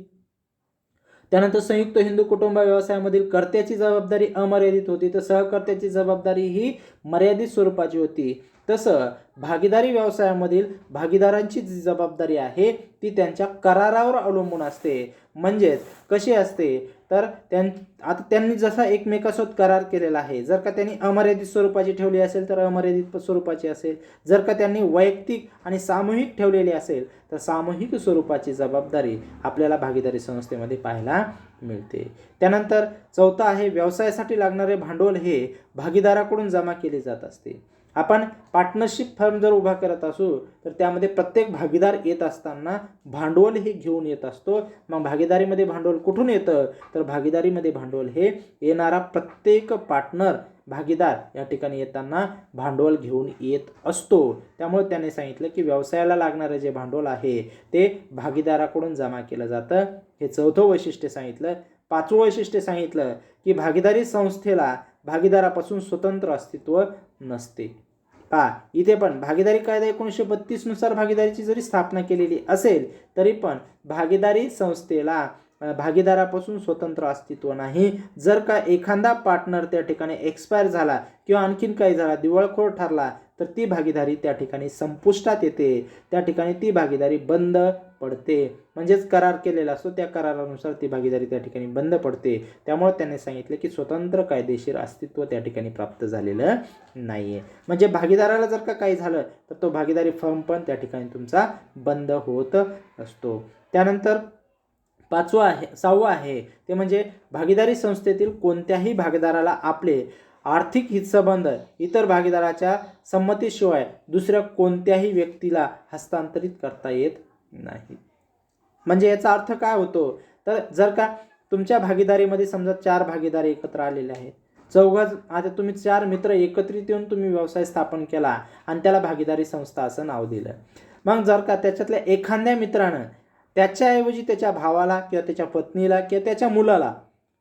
त्यानंतर संयुक्त हिंदू कुटुंब व्यवसायामधील कर्त्याची जबाबदारी अमर्यादित होती, तर सहकर्त्याची जबाबदारी ही मर्यादित स्वरूपाची होती. तसं भागीदारी व्यवसायामधील भागीदारांची जी जबाबदारी आहे ती त्यांच्या करारावर अवलंबून असते. म्हणजेच कशी असते, तर आता त्यांनी जसा एकमेकांसोबत करार केलेला आहे, जर का त्यांनी अमर्यादित स्वरूपाची ठेवली असेल तर अमर्यादित स्वरूपाची असेल, जर का त्यांनी वैयक्तिक आणि सामूहिक ठेवलेली असेल तर सामूहिक स्वरूपाची जबाबदारी आपल्याला भागीदारी संस्थेमध्ये पाहायला मिळते. त्यानंतर चौथा आहे व्यवसायासाठी लागणारे भांडवल हे भागीदाराकडून जमा केले जात असते. आपण पार्टनरशिप फर्म जर उभा करत असू तर त्यामध्ये प्रत्येक भागीदार येत असताना भांडवल हे घेऊन येत असतो. मग भागीदारीमध्ये भांडवल कुठून येतं, तर भागीदारीमध्ये भांडवल हे येणारा प्रत्येक पार्टनर भागीदार या ठिकाणी येताना भांडवल घेऊन येत असतो. त्यामुळे त्याने सांगितलं की व्यवसायाला लागणारे जे भांडवल आहे ते भागीदाराकडून जमा केलं जातं. हे चौथं वैशिष्ट्य सांगितलं. पाचवं वैशिष्ट्य सांगितलं की भागीदारी संस्थेला भागीदारापासून स्वतंत्र अस्तित्व नसते. इथे पण भागीदारी कायदा 1932 नुसार भागीदारीची जरी स्थापना केलेली असेल तरी पण भागीदारी संस्थेला भागीदारापासून स्वतंत्र अस्तित्व नाही. जर का एखादा पार्टनर त्या ठिकाणी एक्सपायर झाला किंवा आणखीन काही झाला, दिवाळखोर ठरला, तर ती भागीदारी त्या ठिकाणी संपुष्टात येते. त्या ठिकाणी ती भागीदारी बंद पडते. म्हणजेच करार केलेला असतो त्या करारानुसार ती भागीदारी त्या ठिकाणी बंद पडते. त्यामुळे त्यांनी सांगितलं की स्वतंत्र कायदेशीर अस्तित्व त्या ठिकाणी प्राप्त झालेलं नाहीये. म्हणजे भागीदाराला जर का काही झालं तर तो भागीदारी फर्म पण त्या ठिकाणी तुमचा बंद होत असतो. त्यानंतर सहावं आहे ते म्हणजे भागीदारी संस्थेतील कोणत्याही भागीदाराला आपले आर्थिक हितसंबंध इतर भागीदाराच्या संमतीशिवाय दुसऱ्या कोणत्याही व्यक्तीला हस्तांतरित करता येत नाही. म्हणजे याचा अर्थ काय होतो, तर जर का तुमच्या भागीदारीमध्ये समजा 4 भागीदार एकत्र आलेले आहेत आता तुम्ही 4 मित्र एकत्रित येऊन तुम्ही व्यवसाय स्थापन केला आणि त्याला भागीदारी संस्था असं नाव दिलं. मग जर का त्याच्यातल्या एखाद्या मित्रानं त्याच्याऐवजी त्याच्या भावाला किंवा त्याच्या पत्नीला किंवा त्याच्या मुलाला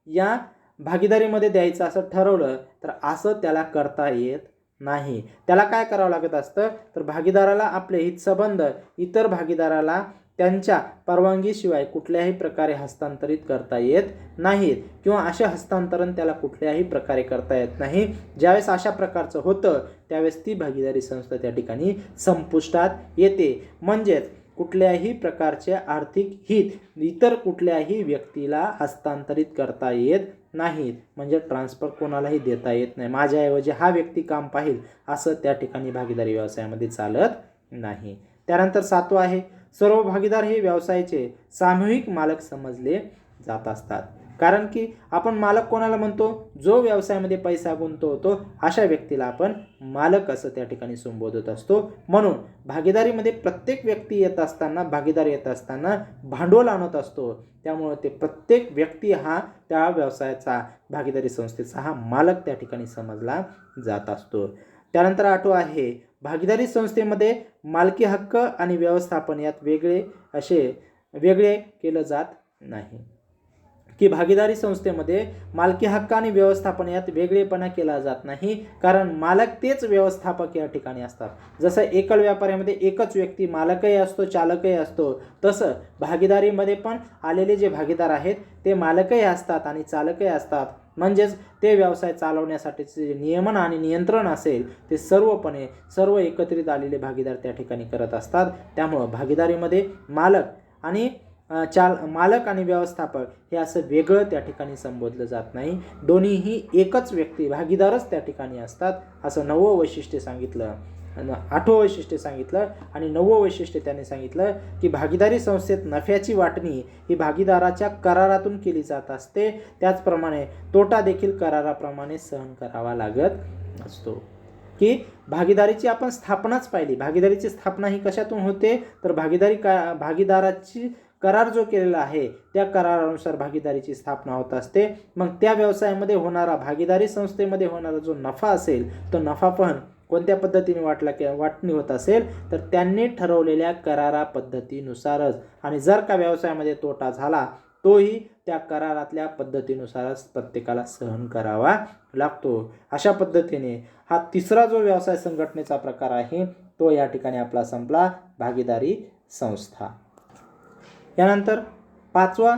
या भागीदारीमध्ये द्यायचं असं ठरवलं तर असं त्याला करता येत नाही. त्याला काय करावं लागत असतं तर भागीदाराला आपले हितसंबंध इतर भागीदाराला त्यांच्या परवानगीशिवाय कुठल्याही प्रकारे हस्तांतरित करता येत नाहीत किंवा असे हस्तांतरण त्याला कुठल्याही प्रकारे करता येत नाही. ज्यावेळेस अशा प्रकारचं होतं त्यावेळेस ती भागीदारी संस्था त्या ठिकाणी संपुष्टात येते. म्हणजेच कुठल्याही प्रकारचे आर्थिक हित इतर कुठल्याही व्यक्तीला हस्तांतरित करता येत नाहीत. म्हणजे ट्रान्सफर कोणालाही देता येत नाही. माझ्याऐवजी हा व्यक्ती काम पाहिल असं त्या ठिकाणी भागीदारी व्यवसायामध्ये चालत नाही. त्यानंतर 7वं आहे, सर्व भागीदार हे व्यवसायाचे सामूहिक मालक समजले जात असतात. कारण की आपण मालक कोणाला म्हणतो, जो व्यवसायामध्ये पैसा गुंतवतो अशा व्यक्तीला आपण मालक असं त्या ठिकाणी संबोधत असतो. म्हणून भागीदारीमध्ये प्रत्येक व्यक्ती येत असताना भागीदार येत असताना भांडवल आणत असतो. त्यामुळे ते प्रत्येक व्यक्ती हा त्या व्यवसायाचा भागीदारी संस्थेचा हा मालक त्या ठिकाणी समजला जात असतो. त्यानंतर 8वं आहे, भागीदारी संस्थेमध्ये मालकी हक्क आणि व्यवस्थापन यात वेगळे केलं जात नाही. की भागीदारी संस्थेमध्ये मालकी हक्क आणि व्यवस्थापन यात वेगळेपणा केला जात नाही. कारण मालक तेच व्यवस्थापक या ठिकाणी असतात. जसं एकल व्यापाऱ्यामध्ये एकच व्यक्ती मालकही असतो चालकही असतो, तसं भागीदारीमध्ये पण आलेले जे भागीदार आहेत ते मालकही असतात आणि चालकही असतात. म्हणजेच ते व्यवसाय चालवण्यासाठीचे जे नियमन आणि नियंत्रण असेल ते सर्व एकत्रित आलेले भागीदार त्या ठिकाणी करत असतात. त्यामुळं भागीदारीमध्ये मालक आणि व्यवस्थापक हे असं वेगळं त्या ठिकाणी संबोधलं जात नाही. दोन्हीही एकच व्यक्ती भागीदारच त्या ठिकाणी असतात असं 9वं वैशिष्ट्य सांगितलं. 8वं वैशिष्ट्य सांगितलं आणि 9वं वैशिष्ट्य त्यांनी सांगितलं की भागीदारी संस्थेत नफ्याची वाटणी ही भागीदाराच्या करारातून केली जात असते. त्याचप्रमाणे तोटा देखील कराराप्रमाणे सहन करावा लागत असतो. की भागीदारीची आपण स्थापनाच पाहिली. भागीदारीची स्थापना ही कशातून होते तर भागीदाराची करार जो केलेला आहे त्या करारानुसार भागीदारीची स्थापना होत असते. मग त्या व्यवसायामध्ये होणारा भागीदारी संस्थेमध्ये होणारा जो नफा असेल तो नफा पण कोणत्या पद्धतीने वाटणी होत असेल तर त्यांनी ठरवलेल्या करारा पद्धतीनुसारच. आणि जर का व्यवसायामध्ये तोटा झाला तोही त्या करारातल्या पद्धतीनुसारच प्रत्येकाला सहन करावा लागतो. अशा पद्धतीने हा तिसरा जो व्यवसाय संघटनेचा प्रकार आहे तो या ठिकाणी आपला संपला, भागीदारी संस्था. यानंतर 5वा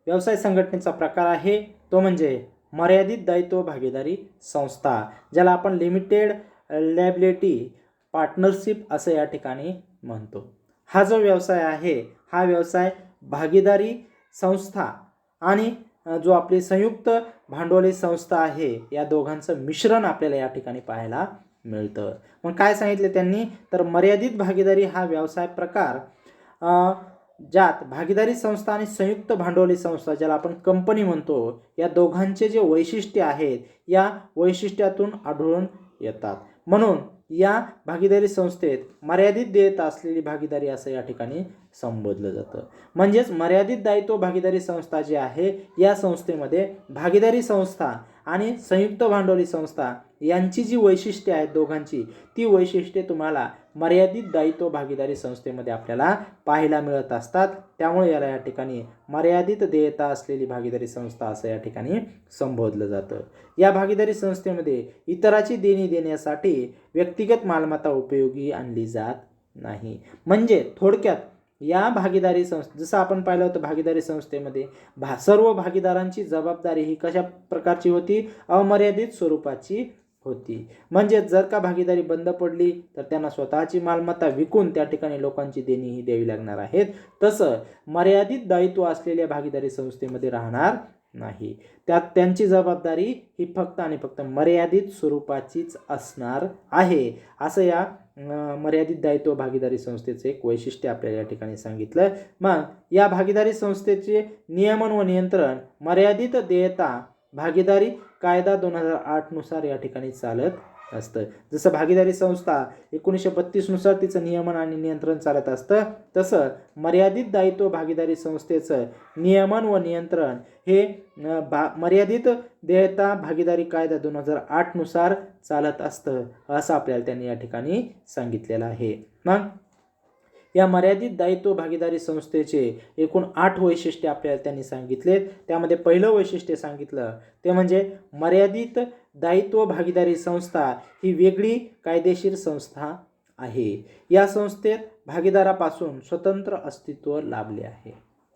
व्यवसाय संघटनेचा प्रकार आहे तो म्हणजे मर्यादित दायित्व भागीदारी संस्था, ज्याला आपण लिमिटेड लायबिलिटी पार्टनरशिप असं या ठिकाणी म्हणतो. हा जो व्यवसाय आहे हा व्यवसाय भागीदारी संस्था आणि जो आपली संयुक्त भांडवली संस्था आहे या दोघांचं मिश्रण आपल्याला या ठिकाणी पाहायला मिळतं. मग काय सांगितले त्यांनी तर मर्यादित भागीदारी हा व्यवसाय प्रकार ज्यात भागीदारी संस्था आणि संयुक्त भांडवली संस्था ज्याला आपण कंपनी म्हणतो या दोघांचे जे वैशिष्ट्य आहेत या वैशिष्ट्यातून आढळून येतात. म्हणून या भागीदारी संस्थेत मर्यादित देयता असलेली भागीदारी असं या ठिकाणी संबोधलं जातं. म्हणजेच मर्यादित दायित्व भागीदारी संस्था जी आहे या संस्थेमध्ये भागीदारी संस्था आणि संयुक्त भांडवली संस्था यांची जी वैशिष्ट्ये आहेत दोघांची ती वैशिष्ट्ये तुम्हाला मर्यादित दायित्व भागीदारी संस्थेमध्ये आपल्याला पाहायला मिळत असतात. त्यामुळे याला या ठिकाणी मर्यादित देयता असलेली भागीदारी संस्था असं या ठिकाणी संबोधलं जातं. या भागीदारी संस्थेमध्ये इतराची देणी देण्यासाठी व्यक्तिगत मालमत्ता उपयोगी आणली जात नाही. म्हणजे थोडक्यात या भागीदारी जसं आपण पाहिलं होतं भागीदारी संस्थेमध्ये सर्व भागीदारांची जबाबदारी ही कशा प्रकारची होती, अमर्यादित स्वरूपाची होती. म्हणजे जर का भागीदारी बंद पडली तर त्यांना स्वतःची मालमत्ता विकून त्या ठिकाणी लोकांची देणी ही द्यावी लागणार आहेत. तसं मर्यादित दायित्व असलेल्या भागीदारी संस्थेमध्ये राहणार नाही. त्यात त्यांची जबाबदारी ही फक्त आणि फक्त मर्यादित स्वरूपाचीच असणार आहे असं या मर्यादित दायित्व भागीदारी संस्थेचे एक वैशिष्ट्य आपल्याला या ठिकाणी सांगितलं. मग या भागीदारी संस्थेचे नियमन व नियंत्रण मर्यादित देयता भागीदारी कायदा 2008 नुसार या ठिकाणी चालत असतं. जसं भागीदारी संस्था 1932 नुसार तिचं नियमन आणि नियंत्रण चालत असतं, तसं मर्यादित दायित्व भागीदारी संस्थेचं नियमन व नियंत्रण हे मर्यादित देयता भागीदारी कायदा 2008 नुसार चालत असतं, असं आपल्याला त्यांनी या ठिकाणी सांगितलेलं आहे. मग या मर्यादित दायित्व भागीदारी संस्थेचे एकूण 8 वैशिष्ट्ये आपल्याला त्यांनी सांगितलेत. त्यामध्ये पहिलं वैशिष्ट्य सांगितलं ते म्हणजे मर्यादित दायित्व भागीदारी संस्था ही वेगळी कायदेशीर संस्था आहे. या संस्थेत भागीदारापासून स्वतंत्र अस्तित्व लाभले आहे.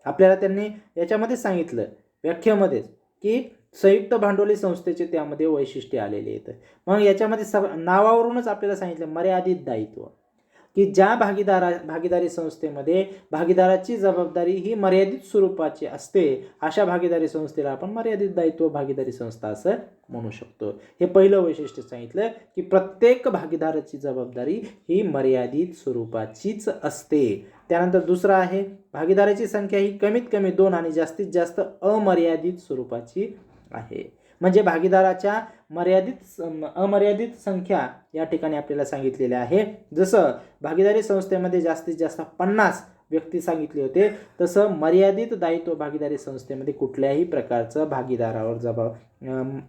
आपल्याला त्यांनी याच्यामध्ये सांगितलं व्याख्येमध्ये की संयुक्त भांडवली संस्थेचे त्यामध्ये वैशिष्ट्ये आलेले आहेत. मग याच्यामध्ये नावावरूनच आपल्याला सांगितलं मर्यादित दायित्व की ज्या भागीदारी संस्थेमध्ये भागीदाराची जबाबदारी ही मर्यादित स्वरूपाची असते, अशा भागीदारी संस्थेला आपण मर्यादित दायित्व भागीदारी संस्था असं म्हणू शकतो. हे पहिलं वैशिष्ट्य सांगितलं की प्रत्येक भागीदाराची जबाबदारी ही मर्यादित स्वरूपाचीच असते. त्यानंतर दुसरं आहे भागीदाराची संख्या ही कमीत कमी 2 आणि जास्तीत जास्त अमर्यादित स्वरूपाची आहे. म्हणजे भागीदाराच्या अमर्यादित संख्या या ठिकाणी आपल्याला सांगितलेल्या आहे. जसं भागीदारी संस्थेमध्ये जास्तीत जास्त 50 व्यक्ती सांगितले होते, तसं मर्यादित दायित्व भागीदारी संस्थेमध्ये कुठल्याही प्रकारचं भागीदारावर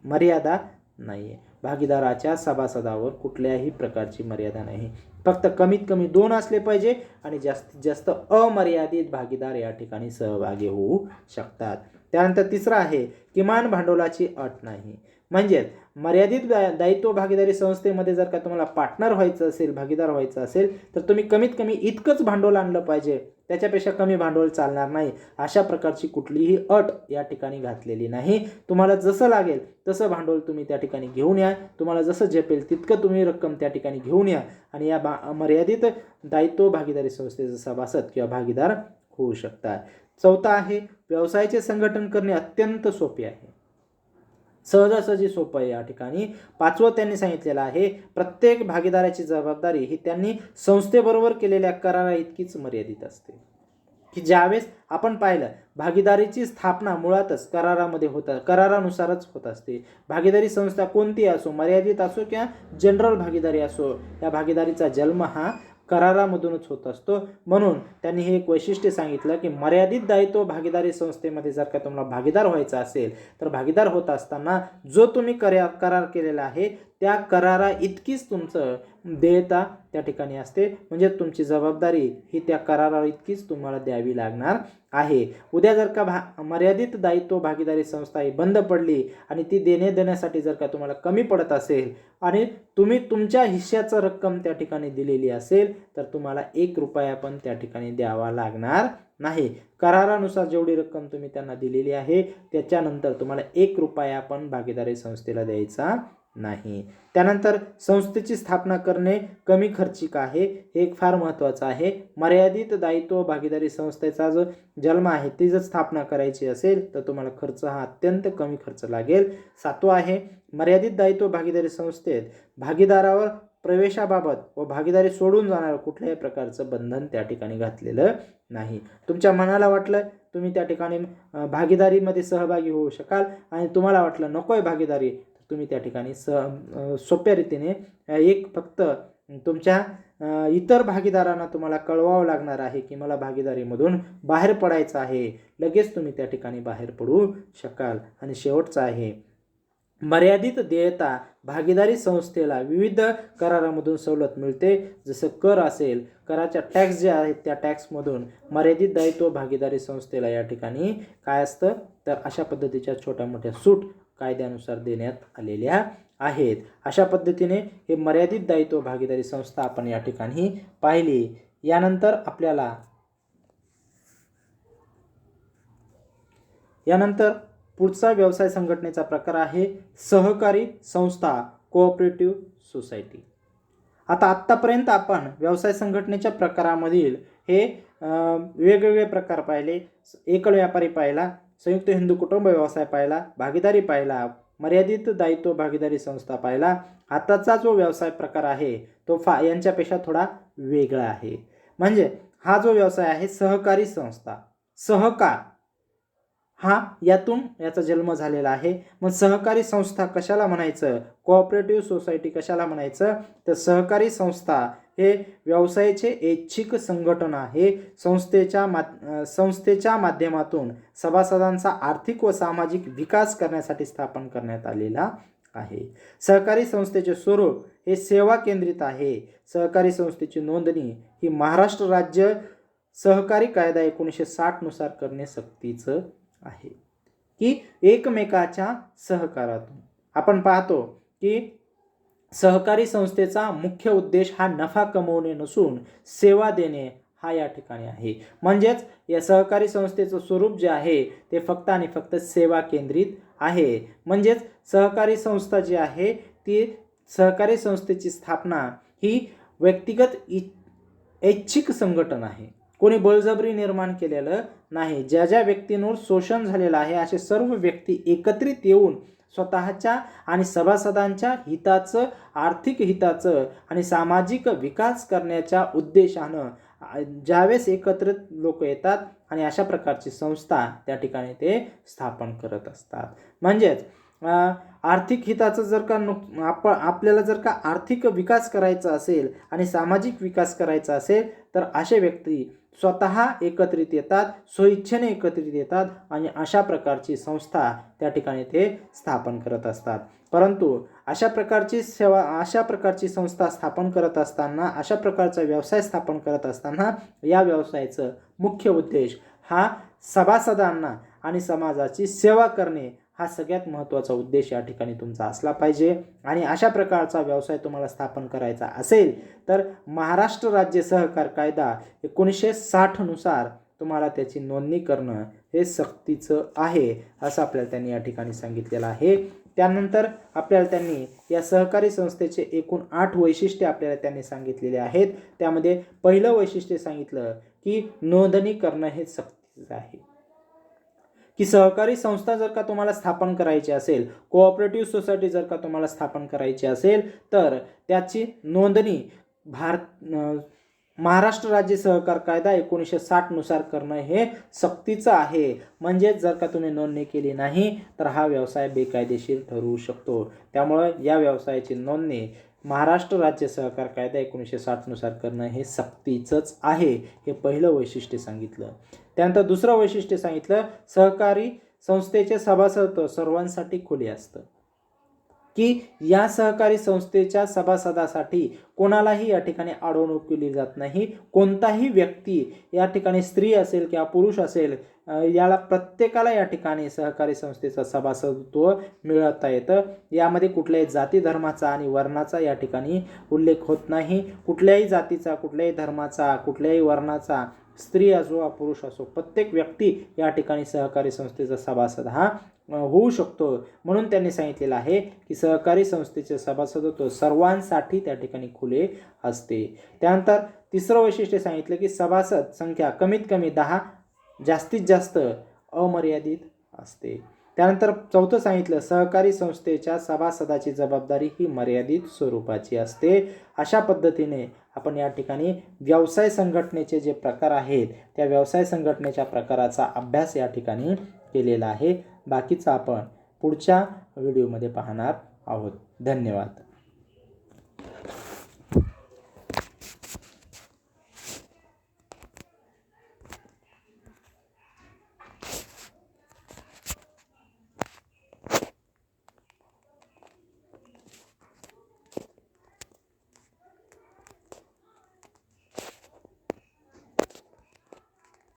मर्यादा नाही आहे. भागीदाराच्या सभासदावर कुठल्याही प्रकारची मर्यादा नाही. फक्त कमीत कमी 2 असले पाहिजे आणि जास्तीत जास्त अमर्यादित भागीदार या ठिकाणी सहभागी होऊ शकतात. त्यानंतर तिसरं आहे किमान भांडवलाची अट नाही. म्हणजे मर्यादित दायित्व भागीदारी संस्थेमध्ये जर का तुम्हाला पार्टनर व्हायचं असेल, भागीदार व्हायचं असेल, तर तुम्ही कमीत कमी इतकंच भांडवल आणलं पाहिजे, त्याच्यापेक्षा कमी भांडवल चालणार नाही. अशा प्रकारची कुठलीही अट या ठिकाणी घातलेली नाही. तुम्हाला जसं लागेल तसं भांडवल तुम्ही त्या ठिकाणी घेऊन या, तुम्हाला जसं झेपेल तितकं तुम्ही रक्कम त्या ठिकाणी घेऊन या आणि या मर्यादित दायित्व भागीदारी संस्थेचा सभासद किंवा भागीदार होऊ शकता. चौथा आहे व्यवसायाचे संघटन करणे अत्यंत सोपे आहे, सहजासहजी सोपं आहे या ठिकाणी. पाचवं त्यांनी सांगितलेलं आहे प्रत्येक भागीदाराची जबाबदारी ही त्यांनी संस्थेबरोबर केलेल्या करारा इतकीच मर्यादित असते. की ज्यावेळेस आपण पाहिलं भागीदारीची स्थापना मुळातच करारानुसारच होत असते. भागीदारी संस्था कोणती असो, मर्यादित असो किंवा जनरल भागीदारी असो, या भागीदारीचा जन्म हा करारामधूनच होत असतो. म्हणून त्यांनी हे एक वैशिष्ट्य सांगितलं की मर्यादित दायित्व भागीदारी संस्थेमध्ये जर का तुम्हाला भागीदार व्हायचं असेल, तर भागीदार होत असताना जो तुम्ही करार केलेला आहे त्या करारा इतकीच तुमचं देयता त्या ठिकाणी असते. म्हणजे तुमची जबाबदारी ही त्या करारावर इतकीच तुम्हाला द्यावी लागणार आहे. उद्या जर का मर्यादित दायित्व भागीदारी संस्था ही बंद पडली आणि ती देण्यासाठी जर का तुम्हाला कमी पडत असेल आणि तुम्ही तुमच्या हिश्श्याचं रक्कम त्या ठिकाणी दिलेली असेल, तर तुम्हाला 1 रुपया पण त्या ठिकाणी द्यावा लागणार नाही. करारानुसार जेवढी रक्कम तुम्ही त्यांना दिलेली आहे त्याच्यानंतर तुम्हाला 1 रुपया पण भागीदारी संस्थेला द्यायचा नाही. त्यानंतर संस्थेची स्थापना करणे कमी खर्चिक आहे, हे एक फार महत्त्वाचं आहे. मर्यादित दायित्व भागीदारी संस्थेचा जो जन्म आहे ती जर स्थापना करायची असेल तर तुम्हाला खर्च हा अत्यंत कमी खर्च लागेल. सातवा आहे मर्यादित दायित्व भागीदारी संस्थेत भागीदारावर प्रवेशाबाबत व भागीदारी सोडून जाणार कुठल्याही प्रकारचं बंधन त्या ठिकाणी घातलेलं नाही. तुमच्या मनाला वाटलं तुम्ही त्या ठिकाणी भागीदारीमध्ये सहभागी होऊ शकाल आणि तुम्हाला वाटलं नकोय भागीदारी, तुम्ही त्या ठिकाणी सोप्या रीतीने फक्त तुमच्या इतर भागीदारांना तुम्हाला कळवावं लागणार आहे की मला भागीदारीमधून बाहेर पडायचं आहे, लगेच तुम्ही त्या ठिकाणी बाहेर पडू शकाल. आणि शेवटचं आहे मर्यादित देयता भागीदारी संस्थेला विविध करारामधून सवलत मिळते. जसं कर असेल, कराच्या टॅक्स जे आहेत त्या टॅक्समधून मर्यादित दायित्व भागीदारी संस्थेला या ठिकाणी काय असतं तर अशा पद्धतीच्या छोट्या मोठ्या सूट कायद्यानुसार देण्यात आलेल्या आहेत. अशा पद्धतीने हे मर्यादित दायित्व भागीदारी संस्था आपण या ठिकाणी पाहिली. यानंतर पुढचा व्यवसाय संघटनेचा प्रकार आहे सहकारी संस्था, कोऑपरेटिव्ह सोसायटी. आत्तापर्यंत आपण व्यवसाय संघटनेच्या प्रकारामधील हे वेगवेगळे प्रकार पाहिले. एकल व्यापारी पाहिला, संयुक्त हिंदू कुटुंब व्यवसाय पाहिला, भागीदारी पाहिला, मर्यादित दायित्व भागीदारी संस्था पाहिला. आताचा जो व्यवसाय प्रकार आहे तो यांच्यापेक्षा थोडा वेगळा आहे. म्हणजे हा जो व्यवसाय आहे सहकारी संस्था, सहकार हा याचा जन्म झालेला आहे. मग सहकारी संस्था कशाला म्हणायचं, कोऑपरेटिव्ह सोसायटी कशाला म्हणायचं, तर सहकारी संस्था हे व्यवसायाचे ऐच्छिक संघटन आहे. संस्थेच्या माध्यमातून सभासदांचा आर्थिक व सामाजिक विकास करण्यासाठी स्थापन करण्यात आलेला आहे. सहकारी संस्थेचे स्वरूप हे सेवा केंद्रित आहे. सहकारी संस्थेची नोंदणी ही महाराष्ट्र राज्य सहकारी कायदा 1960 नुसार करणे सक्तीचं आहे. की एकमेकाच्या सहकारातून आपण पाहतो की सहकारी संस्थेचा मुख्य उद्देश हा नफा कमवणे नसून सेवा देणे हा या ठिकाणी आहे. म्हणजेच या सहकारी संस्थेचं स्वरूप जे आहे ते फक्त आणि फक्त सेवा केंद्रित आहे. म्हणजेच सहकारी संस्था जी आहे ती सहकारी संस्थेची स्थापना ही व्यक्तिगत ऐच्छिक संघटन आहे. कोणी बळजबरी निर्माण केलेलं नाही. ज्या ज्या व्यक्तींवर शोषण झालेलं आहे असे सर्व व्यक्ती एकत्रित येऊन स्वतःच्या आणि सभासदांच्या हिताचं, आर्थिक हिताचं आणि सामाजिक विकास करण्याच्या उद्देशानं ज्यावेळेस एकत्रित लोक येतात आणि अशा प्रकारची संस्था त्या ठिकाणी ते स्थापन करत असतात. म्हणजेच आर्थिक हिताचं जर का आपल्याला जर का आर्थिक विकास करायचा असेल आणि सामाजिक विकास करायचा असेल तर असे व्यक्ती स्वतः एकत्रित येतात, स्वइच्छेने एकत्रित येतात आणि अशा प्रकारची संस्था त्या ठिकाणी ते स्थापन करत असतात. परंतु अशा प्रकारची संस्था स्थापन करत असताना, अशा प्रकारचा व्यवसाय स्थापन करत असताना या व्यवसायाचं मुख्य उद्देश हा सभासदांना आणि समाजाची सेवा करणे हा सगळ्यात महत्त्वाचा उद्देश या ठिकाणी तुमचा असला पाहिजे. आणि अशा प्रकारचा व्यवसाय तुम्हाला स्थापन करायचा असेल तर महाराष्ट्र राज्य सहकार कायदा 1960 नुसार तुम्हाला त्याची नोंदणी करणं हे सक्तीचं आहे असं आपल्याला त्यांनी या ठिकाणी सांगितलेलं आहे. त्यानंतर आपल्याला त्यांनी या सहकारी संस्थेचे एकूण 8 वैशिष्ट्ये आपल्याला त्यांनी सांगितलेले आहेत. त्यामध्ये पहिलं वैशिष्ट्य सांगितलं की नोंदणी करणं हे सक्तीचं आहे. की सहकारी संस्था जर का तुम्हाला स्थापन करायची असेल, कोऑपरेटिव्ह सोसायटी जर का तुम्हाला स्थापन करायची असेल तर त्याची नोंदणी महाराष्ट्र राज्य सहकार कायदा 1960 नुसार करणं हे सक्तीचं आहे. म्हणजे जर का तुम्ही नोंदणी केली नाही तर हा व्यवसाय बेकायदेशीर ठरवू शकतो. त्यामुळे या व्यवसायाची नोंदणी महाराष्ट्र राज्य सहकार कायदा 1960 नुसार करणं हे सक्तीचंच आहे. हे पहिलं वैशिष्ट्य सांगितलं. त्यानंतर दुसरं वैशिष्ट्य सांगितलं, सहकारी संस्थेचे सभासदत्व सर्वांसाठी खुले असतं. की या सहकारी संस्थेच्या सभासदासाठी कोणालाही या ठिकाणी अडवणूक केली जात नाही. कोणताही व्यक्ती या ठिकाणी स्त्री असेल किंवा पुरुष असेल याला प्रत्येकाला या ठिकाणी सहकारी संस्थेचं सभासदत्व मिळवता येतं. यामध्ये कुठल्याही जाती धर्माचा आणि वर्णाचा या ठिकाणी उल्लेख होत नाही. कुठल्याही जातीचा, कुठल्याही धर्माचा, कुठल्याही वर्णाचा, स्त्री असो पुरुष असो, प्रत्येक व्यक्ती या ठिकाणी सहकारी संस्थेचा सभासद हा होऊ शकतो. म्हणून त्यांनी सांगितलेलं आहे की सहकारी संस्थेचे सभासदत्व सर्वांसाठी त्या ठिकाणी खुले असते. त्यानंतर तिसरं वैशिष्ट्य सांगितलं की सभासद संख्या कमीत कमी 10, जास्तीत जास्त अमर्यादित असते. त्यानंतर चौथं सांगितलं, सहकारी संस्थेच्या सभासदाची जबाबदारी ही मर्यादित स्वरूपाची असते. अशा पद्धतीने आपण या ठिकाणी व्यवसाय संघटनेचे जे प्रकार आहेत त्या व्यवसाय संघटनेच्या प्रकाराचा अभ्यास या ठिकाणी केलेला आहे. बाकीचा आपण पुढच्या व्हिडिओमध्ये पाहणार आहोत. धन्यवाद.